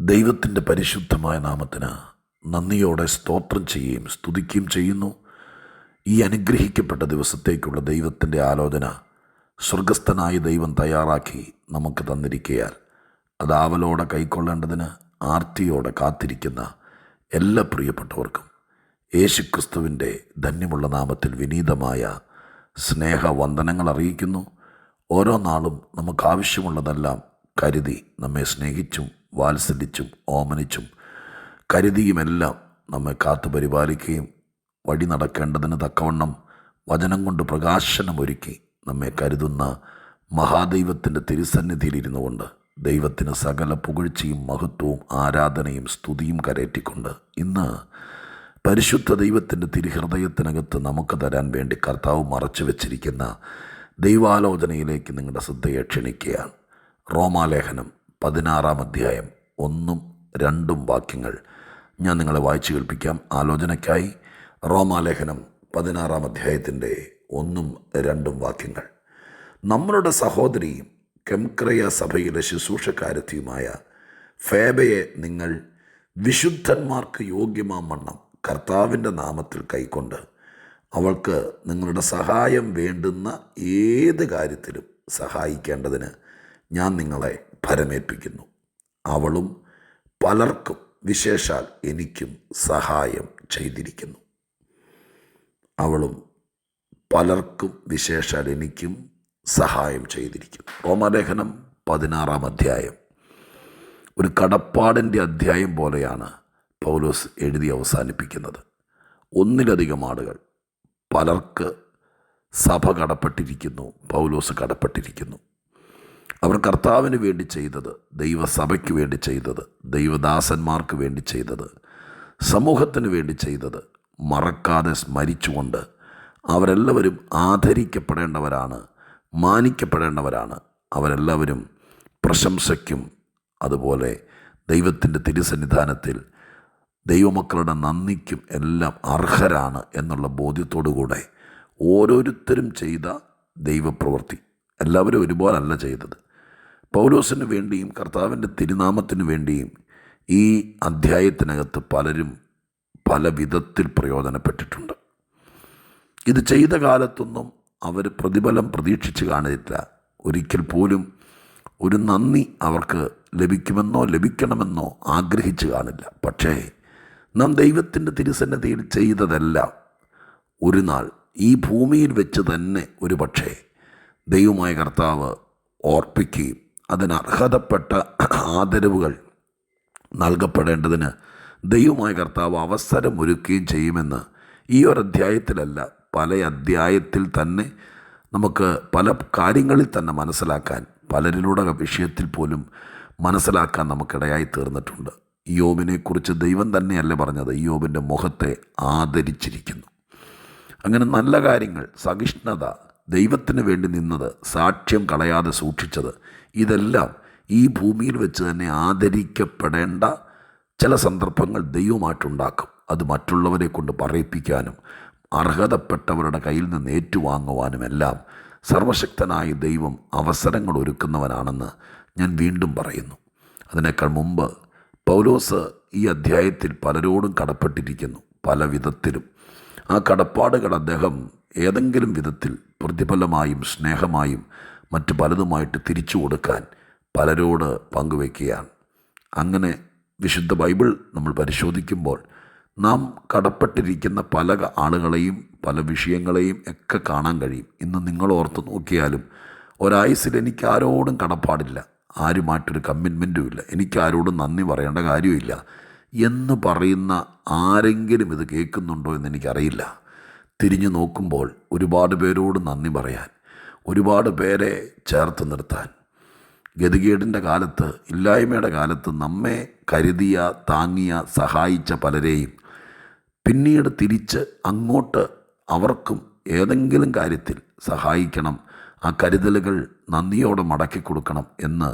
ദൈവത്തിൻ്റെ പരിശുദ്ധമായ നാമത്തിന് നന്ദിയോടെ സ്തോത്രം ചെയ്യുകയും സ്തുതിക്കുകയും ചെയ്യുന്നു. ഈ അനുഗ്രഹിക്കപ്പെട്ട ദിവസത്തേക്കുള്ള ദൈവത്തിൻ്റെ ആലോചന സ്വർഗസ്ഥനായ ദൈവം തയ്യാറാക്കി നമുക്ക് തന്നിരിക്കയാൽ അത് ആവലോടെ കൈക്കൊള്ളേണ്ടതിന് ആർത്തിയോടെ കാത്തിരിക്കുന്ന എല്ലാ പ്രിയപ്പെട്ടവർക്കും യേശുക്രിസ്തുവിൻ്റെ ധന്യമുള്ള നാമത്തിൽ വിനീതമായ സ്നേഹവന്ദനങ്ങൾ അറിയിക്കുന്നു. ഓരോ നാളും നമുക്ക് ആവശ്യമുള്ളതെല്ലാം കരുതി നമ്മെ സ്നേഹിച്ചും വാത്സല്യച്ചും ഓമനിച്ചും കരുതിയുമെല്ലാം നമ്മെ കാത്തു പരിപാലിക്കുകയും വഴി നടക്കേണ്ടതിന് തക്കവണ്ണം വചനം കൊണ്ട് പ്രകാശനമൊരുക്കി നമ്മെ കരുതുന്ന മഹാദൈവത്തിൻ്റെ തിരുസന്നിധിയിലിരുന്നു കൊണ്ട് ദൈവത്തിന് സകല പുകഴ്ചയും മഹത്വവും ആരാധനയും സ്തുതിയും കരയറ്റിക്കൊണ്ട് ഇന്ന് പരിശുദ്ധ ദൈവത്തിൻ്റെ തിരുഹൃദയത്തിനകത്ത് നമുക്ക് തരാൻ വേണ്ടി കർത്താവ് മറച്ചു വച്ചിരിക്കുന്ന ദൈവാലോചനയിലേക്ക് നിങ്ങളുടെ ശ്രദ്ധയെ ക്ഷണിക്കുകയാണ്. റോമാലേഖനം 16-ാം അധ്യായം 1-2 വാക്യങ്ങൾ ഞാൻ നിങ്ങളെ വായിച്ചു കേൾപ്പിക്കാം. ആലോചനയ്ക്കായി റോമാലേഖനം 16-ാം അധ്യായത്തിൻ്റെ 1-2 വാക്യങ്ങൾ. നമ്മളുടെ സഹോദരിയും കെംക്രയ സഭയിലെ ശുശ്രൂഷക്കാരത്തിയുമായ ഫേബയെ നിങ്ങൾ വിശുദ്ധന്മാർക്ക് യോഗ്യമാം വണ്ണം കർത്താവിൻ്റെ നാമത്തിൽ കൈക്കൊണ്ട് അവൾക്ക് നിങ്ങളുടെ സഹായം വേണ്ടുന്ന ഏത് കാര്യത്തിലും സഹായിക്കേണ്ടതിന് ഞാൻ നിങ്ങളെ ഭരമേൽപ്പിക്കുന്നു. അവളും പലർക്കും വിശേഷാൽ എനിക്കും സഹായം ചെയ്തിരിക്കുന്നു. അവളും പലർക്കും വിശേഷാൽ എനിക്കും സഹായം ചെയ്തിരിക്കുന്നു. റോമാലേഖനം 16-ാം അധ്യായം ഒരു കടപ്പാടിൻ്റെ അധ്യായം പോലെയാണ് പൗലോസ് എഴുതി അവസാനിപ്പിക്കുന്നത്. ഒന്നിലധികം ആളുകൾ, പലർക്ക് സഭ കടപ്പെട്ടിരിക്കുന്നു, പൗലോസ് കടപ്പെട്ടിരിക്കുന്നു. അവർ കർത്താവിന് വേണ്ടി ചെയ്തത്, ദൈവസഭയ്ക്ക് വേണ്ടി ചെയ്തത്, ദൈവദാസന്മാർക്ക് വേണ്ടി ചെയ്തത്, സമൂഹത്തിന് വേണ്ടി ചെയ്തത് മറക്കാതെ സ്മരിച്ചുകൊണ്ട് അവരെല്ലാവരും ആദരിക്കപ്പെടേണ്ടവരാണ്, മാനിക്കപ്പെടേണ്ടവരാണ്. അവരെല്ലാവരും പ്രശംസയ്ക്കും അതുപോലെ ദൈവത്തിൻ്റെ തിരുസന്നിധാനത്തിൽ ദൈവമക്കളുടെ നന്ദിക്കും എല്ലാം അർഹരാണ് എന്നുള്ള ബോധ്യത്തോടുകൂടെ ഓരോരുത്തരും ചെയ്ത ദൈവപ്രവൃത്തി എല്ലാവരും ഒരുപോലല്ല ചെയ്തത്. പൗലോസിന് വേണ്ടിയും കർത്താവിൻ്റെ തിരുനാമത്തിന് വേണ്ടിയും ഈ അധ്യായത്തിനകത്ത് പലരും പല വിധത്തിൽ പ്രയോജനപ്പെട്ടിട്ടുണ്ട്. ഇത് ചെയ്ത കാലത്തൊന്നും അവർ പ്രതിഫലം പ്രതീക്ഷിച്ച് കാണില്ല. ഒരിക്കൽ പോലും ഒരു നന്ദി അവർക്ക് ലഭിക്കുമെന്നോ ലഭിക്കണമെന്നോ ആഗ്രഹിച്ച് കാണില്ല. പക്ഷേ നാം ദൈവത്തിൻ്റെ തിരുസന്നിധിയിൽ ചെയ്തതെല്ലാം ഒരു നാൾ ഈ ഭൂമിയിൽ വെച്ച് തന്നെ ഒരു പക്ഷേ ദൈവമായ കർത്താവ് ഓർപ്പിക്കുകയും അതിന് അർഹതപ്പെട്ട ആദരവുകൾ നൽകപ്പെടേണ്ടതിന് ദൈവമായ കർത്താവ് അവസരമൊരുക്കുകയും ചെയ്യുമെന്ന് ഈ ഒരു അധ്യായത്തിലല്ല, പല അധ്യായത്തിൽ തന്നെ നമുക്ക് പല കാര്യങ്ങളിൽ തന്നെ മനസ്സിലാക്കാൻ, പലരിലൂടെ വിഷയത്തിൽ പോലും മനസ്സിലാക്കാൻ നമുക്കിടയായി തീർന്നിട്ടുണ്ട്. യോബിനെക്കുറിച്ച് ദൈവം തന്നെയല്ല പറഞ്ഞത്, യോബിൻ്റെ മുഖത്തെ ആദരിച്ചിരിക്കുന്നു. അങ്ങനെ നല്ല കാര്യങ്ങൾ, സഹിഷ്ണുത, ദൈവത്തിന് വേണ്ടി നിന്നത്, സാക്ഷ്യം കളയാതെ സൂക്ഷിച്ചത്, ഇതെല്ലാം ഈ ഭൂമിയിൽ വെച്ച് തന്നെ ആദരിക്കപ്പെടേണ്ട ചില സന്ദർഭങ്ങൾ ദൈവമായിട്ടുണ്ടാക്കും. അത് മറ്റുള്ളവരെ കൊണ്ട് പറയിപ്പിക്കാനും അർഹതപ്പെട്ടവരുടെ കയ്യിൽ നിന്ന് ഏറ്റുവാങ്ങുവാനുമെല്ലാം സർവശക്തനായ ദൈവം അവസരങ്ങൾ ഒരുക്കുന്നവനാണെന്ന് ഞാൻ വീണ്ടും പറയുന്നു. അതിനേക്കാൾ മുമ്പ് പൗലോസ് ഈ അധ്യായത്തിൽ പലരോടും കടപ്പെട്ടിരിക്കുന്നു, പല വിധത്തിലും. ആ കടപ്പാടുകൾ അദ്ദേഹം ഏതെങ്കിലും വിധത്തിൽ പ്രതിഫലമായും സ്നേഹമായും മറ്റു പലതുമായിട്ട് തിരിച്ചു കൊടുക്കാൻ പലരോട് പങ്കുവയ്ക്കുകയാണ്. അങ്ങനെ വിശുദ്ധ ബൈബിൾ നമ്മൾ പരിശോധിക്കുമ്പോൾ നാം കടപ്പെട്ടിരിക്കുന്ന പല ആളുകളെയും പല വിഷയങ്ങളെയും ഒക്കെ കാണാൻ കഴിയും. ഇന്ന് നിങ്ങൾ ഓർത്ത് നോക്കിയാലും ഒരായുസ്സിൽ എനിക്ക് ആരോടും കടപ്പാടില്ല, ആരുമായിട്ടൊരു കമ്മിറ്റ്മെൻറ്റും ഇല്ല, എനിക്ക് ആരോടും നന്ദി പറയേണ്ട കാര്യമില്ല എന്ന് പറയുന്ന ആരെങ്കിലും ഇത് കേൾക്കുന്നുണ്ടോ എന്ന് എനിക്കറിയില്ല. തിരിഞ്ഞു നോക്കുമ്പോൾ ഒരുപാട് പേരോട് നന്ദി പറയാൻ, ഒരുപാട് പേരെ ചേർത്ത് നിർത്താൻ, ഗതികേടിൻ്റെ കാലത്ത്, ഇല്ലായ്മയുടെ കാലത്ത് നമ്മെ കരുതിയ, താങ്ങിയ, സഹായിച്ച പലരെയും പിന്നീട് തിരിച്ച് അങ്ങോട്ട് അവർക്കും ഏതെങ്കിലും കാര്യത്തിൽ സഹായിക്കണം, ആ കരുതലുകൾ നന്ദിയോടെ മടക്കി കൊടുക്കണം എന്ന്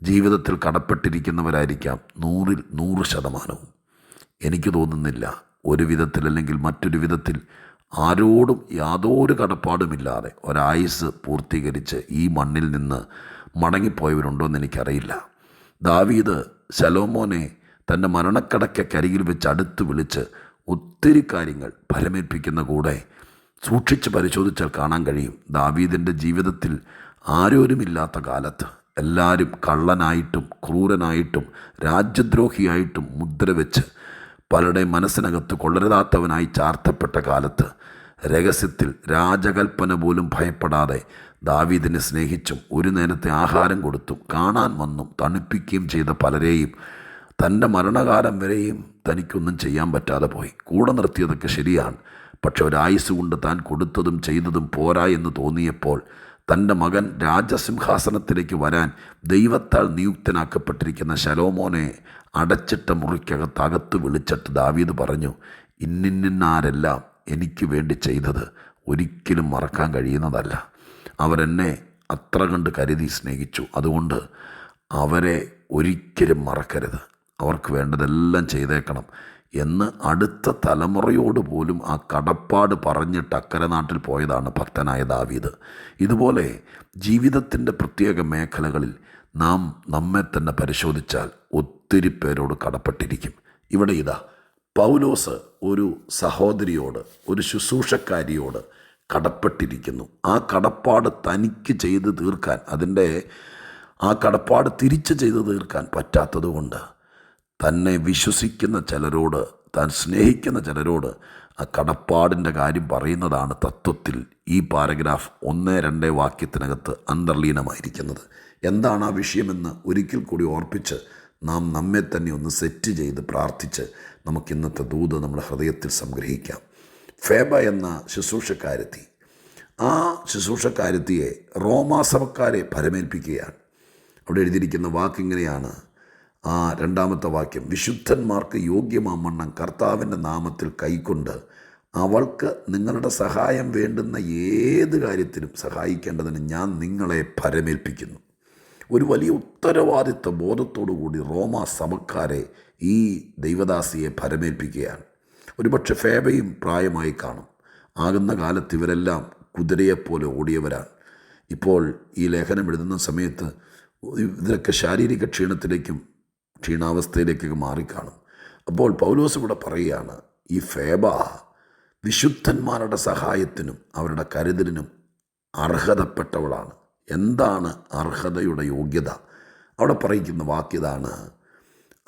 ജീവിതത്തിൽ കടപ്പെട്ടിരിക്കുന്നവരായിരിക്കാം 100% എനിക്ക് തോന്നുന്നില്ല ഒരു വിധത്തിലല്ലെങ്കിൽ മറ്റൊരു വിധത്തിൽ ആരോടും യാതൊരു കടപ്പാടുമില്ലാതെ ഒരായുസ് പൂർത്തീകരിച്ച് ഈ മണ്ണിൽ നിന്ന് മടങ്ങിപ്പോയവരുണ്ടോ എന്ന് എനിക്കറിയില്ല. ദാവീദ് ശലോമോനെ തൻ്റെ മരണക്കടക്കരികിൽ വെച്ച് അടുത്ത് വിളിച്ച് ഒത്തിരി കാര്യങ്ങൾ ഫലമേൽപ്പിക്കുന്ന കൂടെ സൂക്ഷിച്ച് പരിശോധിച്ചാൽ കാണാൻ കഴിയും. ദാവീദിൻ്റെ ജീവിതത്തിൽ ആരോരുമില്ലാത്ത കാലത്ത് എല്ലാവരും കള്ളനായിട്ടും ക്രൂരനായിട്ടും രാജ്യദ്രോഹിയായിട്ടും മുദ്ര വെച്ച് പലരുടെയും മനസ്സിനകത്ത് കൊള്ളരുതാത്തവനായി ചാർത്തപ്പെട്ട കാലത്ത് രഹസ്യത്തിൽ രാജകൽപ്പന പോലും ഭയപ്പെടാതെ ദാവീദിനെ സ്നേഹിച്ചും ഒരു നേരത്തെ ആഹാരം കൊടുത്തും കാണാൻ വന്നും തണുപ്പിക്കുകയും ചെയ്ത പലരെയും തൻ്റെ മരണകാലം വരെയും തനിക്കൊന്നും ചെയ്യാൻ പറ്റാതെ പോയി. കൂടെ നിർത്തിയതൊക്കെ ശരിയാണ്, പക്ഷെ ഒരായുസ് കൊണ്ട് താൻ കൊടുത്തതും ചെയ്തതും പോരാ എന്ന് തോന്നിയപ്പോൾ തൻ്റെ മകൻ രാജസിംഹാസനത്തിലേക്ക് വരാൻ ദൈവത്താൽ നിയുക്തനാക്കപ്പെട്ടിരിക്കുന്ന ശലോമോനെ അടച്ചിട്ട മുറിക്കകത്തകത്ത് വിളിച്ചിട്ട് ദാവീദ് പറഞ്ഞു, ഇന്നിന്നാരെല്ലാം എനിക്ക് വേണ്ടി ചെയ്തത് ഒരിക്കലും മറക്കാൻ കഴിയുന്നതല്ല. അവരെന്നെ അത്ര കണ്ട് കരുതി സ്നേഹിച്ചു, അതുകൊണ്ട് അവരെ ഒരിക്കലും മറക്കരുത്, അവർക്ക് വേണ്ടതെല്ലാം ചെയ്തേക്കണം എന്ന് അടുത്ത തലമുറയോട് പോലും ആ കടപ്പാട് പറഞ്ഞിട്ട് അക്കരെ നാട്ടിൽ പോയതാണ് ഭക്തനായ ദാവീദ്. ഇതുപോലെ ജീവിതത്തിൻ്റെ പ്രത്യേക മേഖലകളിൽ നാം നമ്മെ തന്നെ പരിശോധിച്ചാൽ ഒത്തിരി പേരോട് കടപ്പെട്ടിരിക്കും. ഇവിടെ ഇതാ പൗലോസ് ഒരു സഹോദരിയോട്, ഒരു ശുശ്രൂഷക്കാരിയോട് കടപ്പെട്ടിരിക്കുന്നു. ആ കടപ്പാട് തനിക്ക് ചെയ്ത് തീർക്കാൻ, ആ കടപ്പാട് തിരിച്ച് ചെയ്ത് തീർക്കാൻ പറ്റാത്തതുകൊണ്ട് തന്നെ വിശ്വസിക്കുന്ന ചിലരോട്, താൻ സ്നേഹിക്കുന്ന ചിലരോട് ആ കടപ്പാടിൻ്റെ കാര്യം പറയുന്നതാണ് തത്വത്തിൽ ഈ പാരഗ്രാഫ് 1-2 വാക്യത്തിനകത്ത് അന്തർലീനമായിരിക്കുന്നത്. എന്താണ് ആ വിഷയമെന്ന് ഒരിക്കൽ കൂടി ഓർപ്പിച്ച് നാം നമ്മെ തന്നെ ഒന്ന് സെറ്റ് ചെയ്ത് പ്രാർത്ഥിച്ച് നമുക്ക് ഇന്നത്തെ ദൂത് നമ്മുടെ ഹൃദയത്തിൽ സംഗ്രഹിക്കാം. ഫേബ എന്ന ശുശ്രൂഷക്കാരത്തി, ആ ശുശ്രൂഷക്കാരത്തിയെ റോമാസഭക്കാരെ ഫലമേൽപ്പിക്കുകയാണ്. അവിടെ എഴുതിയിരിക്കുന്ന വാക്കിങ്ങനെയാണ്, ആ 2-ാമത്തെ വാക്യം, വിശുദ്ധന്മാർക്ക് യോഗ്യമാമണ്ണം കർത്താവിൻ്റെ നാമത്തിൽ കൈക്കൊണ്ട് അവൾക്ക് നിങ്ങളുടെ സഹായം വേണ്ടുന്ന ഏത് കാര്യത്തിലും സഹായിക്കേണ്ടതിന് ഞാൻ നിങ്ങളെ ഫലമേൽപ്പിക്കുന്നു. ഒരു വലിയ ഉത്തരവാദിത്വ ബോധത്തോടു കൂടി റോമാ സഭക്കാരെ ഈ ദൈവദാസിയെ ഫലമേൽപ്പിക്കുകയാണ്. ഒരുപക്ഷെ ഫേബയും പ്രായമായി കാണും. ആകുന്ന കാലത്ത് ഇവരെല്ലാം കുതിരയെപ്പോലെ ഓടിയവരാണ്. ഇപ്പോൾ ഈ ലേഖനം എഴുതുന്ന സമയത്ത് ഇതിലൊക്കെ ശാരീരിക ക്ഷീണാവസ്ഥയിലേക്കൊക്കെ മാറിക്കാണും. അപ്പോൾ പൗലോസ് ഇവിടെ പറയുകയാണ്, ഈ ഫേബ വിശുദ്ധന്മാരുടെ സഹായത്തിനും അവരുടെ കരുതലിനും അർഹതപ്പെട്ടവളാണ്. എന്താണ് അർഹതയുടെ യോഗ്യത? അവിടെ പറയുന്ന വാക്യതാണ്,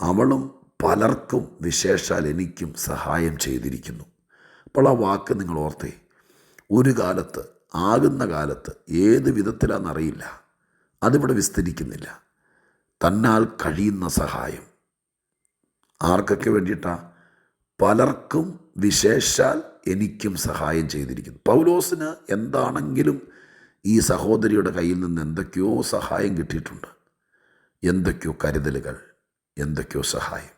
അവളും പലർക്കും വിശേഷാൽ എനിക്കും സഹായം ചെയ്തിരിക്കുന്നു. അപ്പോൾ ആ വാക്ക് നിങ്ങൾ ഓർത്തേ, ഒരു കാലത്ത്, ആകുന്ന കാലത്ത് ഏത് വിധത്തിലാണെന്നറിയില്ല, അതിവിടെ വിസ്തരിക്കുന്നില്ല. തന്നാൽ കഴിയുന്ന സഹായം ആർക്കൊക്കെ വേണ്ടിയിട്ടാണ്? പലർക്കും വിശേഷാൽ എനിക്കും സഹായം ചെയ്തിരിക്കുന്നു. പൗലോസിന് എന്താണെങ്കിലും ഈ സഹോദരിയുടെ കയ്യിൽ നിന്ന് എന്തൊക്കെയോ സഹായം കിട്ടിയിട്ടുണ്ട്, എന്തൊക്കെയോ കരുതലുകൾ, എന്തൊക്കെയോ സഹായം.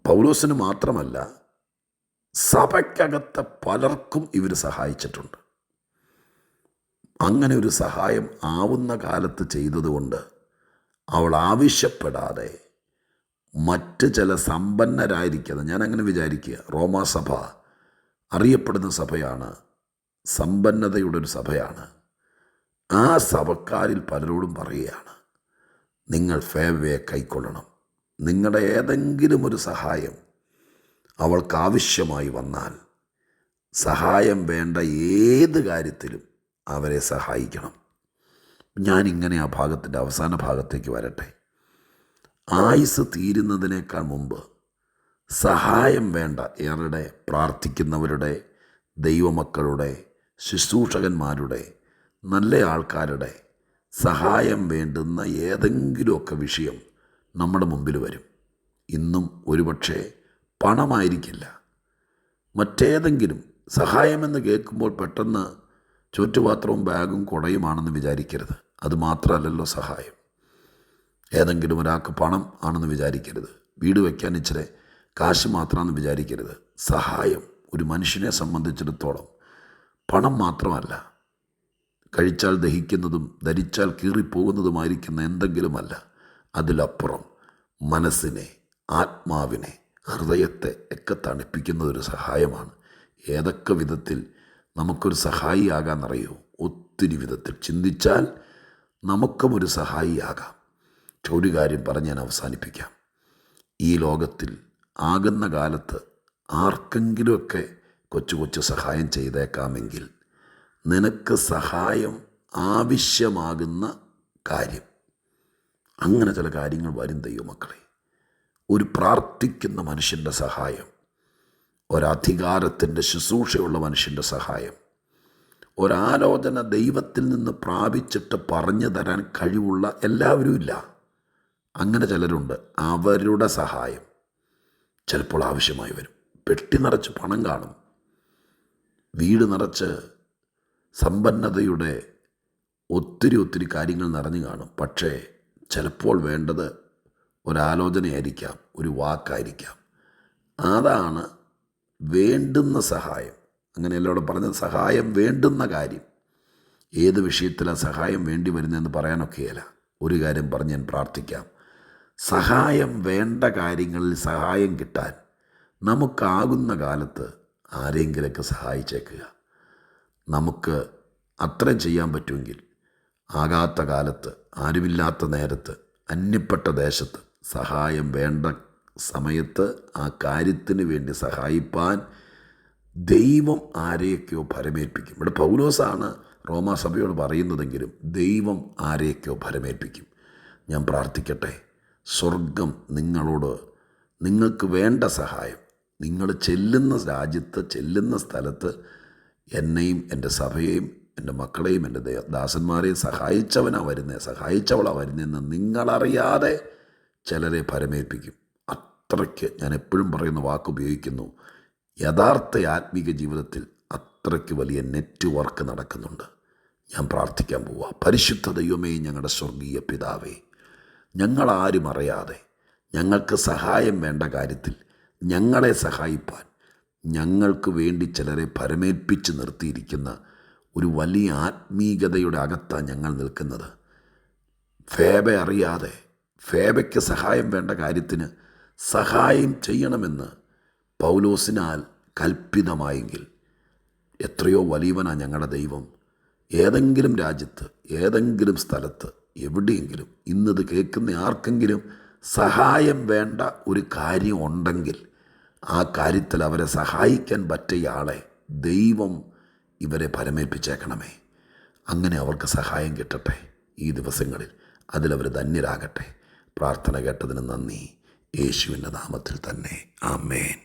പൗലോസിന് മാത്രമല്ല, സഭയ്ക്കകത്ത് പലർക്കും ഇവർ സഹായിച്ചിട്ടുണ്ട്. അങ്ങനെ ഒരു സഹായം ആവുന്ന കാലത്ത് ചെയ്തതുകൊണ്ട് അവൾ ആവശ്യപ്പെടാതെ മറ്റ് ചില സമ്പന്നരായിരിക്കാതെ, ഞാനങ്ങനെ വിചാരിക്കുക, റോമാസഭ അറിയപ്പെടുന്ന സഭയാണ്, സമ്പന്നതയുടെ ഒരു സഭയാണ്. ആ സഭക്കാരിൽ പലരോടും പറയുകയാണ്, നിങ്ങൾ ഫേവയെ കൈക്കൊള്ളണം. നിങ്ങളുടെ ഏതെങ്കിലും ഒരു സഹായം അവൾക്ക് ആവശ്യമായി വന്നാൽ, സഹായം വേണ്ട ഏത് കാര്യത്തിലും അവരെ സഹായിക്കണം. ഞാനിങ്ങനെ ആ ഭാഗത്തിൻ്റെ അവസാന ഭാഗത്തേക്ക് വരട്ടെ. ആയുസ് തീരുന്നതിനേക്കാൾ മുമ്പ് സഹായം വേണ്ട ഏറെ പ്രാർത്ഥിക്കുന്നവരുടെ, ദൈവമക്കളുടെ, ശുശ്രൂഷകന്മാരുടെ, നല്ല ആൾക്കാരുടെ സഹായം വേണ്ടുന്ന ഏതെങ്കിലുമൊക്കെ വിഷയം നമ്മുടെ മുമ്പിൽ വരും. ഇന്നും ഒരുപക്ഷെ പണമായിരിക്കില്ല, മറ്റേതെങ്കിലും സഹായമെന്ന് കേൾക്കുമ്പോൾ പെട്ടെന്ന് ചുറ്റുപാത്രവും ബാഗും കുടയുമാണെന്ന് വിചാരിക്കരുത്. അത് മാത്രമല്ലല്ലോ സഹായം. ഏതെങ്കിലും ഒരാൾക്ക് പണം ആണെന്ന് വിചാരിക്കരുത്. വീട് വയ്ക്കാൻ ഇച്ചിരി കാശ് മാത്രമാണെന്ന് വിചാരിക്കരുത്. സഹായം ഒരു മനുഷ്യനെ സംബന്ധിച്ചിടത്തോളം പണം മാത്രമല്ല, കഴിച്ചാൽ ദഹിക്കുന്നതും ധരിച്ചാൽ കീറിപ്പോകുന്നതുമായിരിക്കുന്ന എന്തെങ്കിലുമല്ല, അതിലപ്പുറം മനസ്സിനെ, ആത്മാവിനെ, ഹൃദയത്തെ ഒക്കെ തണുപ്പിക്കുന്നതൊരു സഹായമാണ്. ഏതൊക്കെ വിധത്തിൽ നമുക്കൊരു സഹായിയാകാമെന്നറിയോ? ഒത്തിരി വിധത്തിൽ ചിന്തിച്ചാൽ നമുക്കും ഒരു സഹായിയാകാം. ഒരു കാര്യം പറഞ്ഞ് ഞാൻ അവസാനിപ്പിക്കാം. ഈ ലോകത്തിൽ ആകുന്ന കാലത്ത് ആർക്കെങ്കിലുമൊക്കെ കൊച്ചു കൊച്ചു സഹായം ചെയ്തേക്കാമെങ്കിൽ നിനക്ക് സഹായം ആവശ്യമാകുന്ന കാര്യം, അങ്ങനെ ചില കാര്യങ്ങൾ വരും ദൈവമക്കളെ. ഒരു പ്രാർത്ഥിക്കുന്ന മനുഷ്യൻ്റെ സഹായം, ഒരധികാരത്തിൻ്റെ ശുശ്രൂഷയുള്ള മനുഷ്യൻ്റെ സഹായം, ഒരാലോചന ദൈവത്തിൽ നിന്ന് പ്രാപിച്ചിട്ട് പറഞ്ഞു തരാൻ കഴിവുള്ള എല്ലാവരും ഇല്ല. അങ്ങനെ ചിലരുണ്ട്. അവരുടെ സഹായം ചിലപ്പോൾ ആവശ്യമായി വരും. പെട്ടി നിറച്ച് പണം കാണും, വീട് നിറച്ച് സമ്പന്നതയുടെ ഒത്തിരി കാര്യങ്ങൾ നിറഞ്ഞു കാണും. പക്ഷേ ചിലപ്പോൾ വേണ്ടത് ഒരാലോചനയായിരിക്കാം, ഒരു വാക്കായിരിക്കാം. അതാണ് വേണ്ടുന്ന സഹായം. അങ്ങനെയല്ല ഇവിടെ പറഞ്ഞത്. സഹായം വേണ്ടുന്ന കാര്യം, ഏത് വിഷയത്തിലാണ് സഹായം വേണ്ടി വരുന്നതെന്ന് പറയാനൊക്കെയല്ല. ഒരു കാര്യം പറഞ്ഞ് ഞാൻ പ്രാർത്ഥിക്കാം. സഹായം വേണ്ട കാര്യങ്ങളിൽ സഹായം കിട്ടാൻ നമുക്കാകുന്ന കാലത്ത് ആരെങ്കിലൊക്കെ സഹായിച്ചേക്കുക. നമുക്ക് അത്രയും ചെയ്യാൻ പറ്റുമെങ്കിൽ ആകാത്ത കാലത്ത്, ആരുമില്ലാത്ത നേരത്ത്, അന്യപ്പെട്ട ദേശത്ത്, സഹായം വേണ്ട സമയത്ത് ആ കാര്യത്തിന് വേണ്ടി സഹായിപ്പാൻ ദൈവം ആരെയൊക്കെയോ ഭരമേൽപ്പിക്കും. ഇവിടെ പൗലോസാണ് റോമാസഭയോട് പറയുന്നതെങ്കിലും ദൈവം ആരെയൊക്കെയോ ഭരമേൽപ്പിക്കും. ഞാൻ പ്രാർത്ഥിക്കട്ടെ, സ്വർഗം നിങ്ങളോട് നിങ്ങൾക്ക് വേണ്ട സഹായം, നിങ്ങൾ ചെല്ലുന്ന രാജ്യത്ത്, ചെല്ലുന്ന സ്ഥലത്ത് എന്നെയും എൻ്റെ സഭയെയും എൻ്റെ മക്കളെയും എൻ്റെ ദാസന്മാരെയും സഹായിച്ചവളാണ് വരുന്നതെന്ന് നിങ്ങളറിയാതെ ചിലരെ ഭരമേൽപ്പിക്കും. അത്രയ്ക്ക് ഞാൻ എപ്പോഴും പറയുന്ന വാക്ക് ഉപയോഗിക്കുന്നു. യഥാർത്ഥ ആത്മീക ജീവിതത്തിൽ അത്രയ്ക്ക് വലിയ നെറ്റ്വർക്ക് നടക്കുന്നുണ്ട്. ഞാൻ പ്രാർത്ഥിക്കാൻ പോവുക. പരിശുദ്ധ ദൈവമേ, ഞങ്ങളുടെ സ്വർഗീയ പിതാവേ, ഞങ്ങളാരും അറിയാതെ ഞങ്ങൾക്ക് സഹായം വേണ്ട കാര്യത്തിൽ ഞങ്ങളെ സഹായിപ്പാൻ ഞങ്ങൾക്ക് വേണ്ടി ചിലരെ ഭരമേൽപ്പിച്ച് നിർത്തിയിരിക്കുന്ന ഒരു വലിയ ആത്മീകതയുടെ അകത്താണ് ഞങ്ങൾ നിൽക്കുന്നത്. ഫേബ അറിയാതെ, ഫേബയ്ക്ക് സഹായം വേണ്ട കാര്യത്തിന് സഹായം ചെയ്യണമെന്ന് പൗലോസിനാൽ കൽപ്പിതമായെങ്കിൽ എത്രയോ വലിയവനാണ് ഞങ്ങളുടെ ദൈവം. ഏതെങ്കിലും രാജ്യത്ത്, ഏതെങ്കിലും സ്ഥലത്ത്, എവിടെയെങ്കിലും ഇന്നത് കേൾക്കുന്ന ആർക്കെങ്കിലും സഹായം വേണ്ട ഒരു കാര്യം ഉണ്ടെങ്കിൽ ആ കാര്യത്തിൽ അവരെ സഹായിക്കാൻ പറ്റിയ ആളെ ദൈവം ഇവരെ ഭരമേൽപ്പിച്ചേക്കണമേ. അങ്ങനെ അവർക്ക് സഹായം കിട്ടട്ടെ ഈ ദിവസങ്ങളിൽ. അതിലവർ ധന്യരാകട്ടെ. പ്രാർത്ഥന കേട്ടതിന് നന്ദി. യേശുവിൻ്റെ നാമത്തിൽ തന്നെ. ആമേൻ.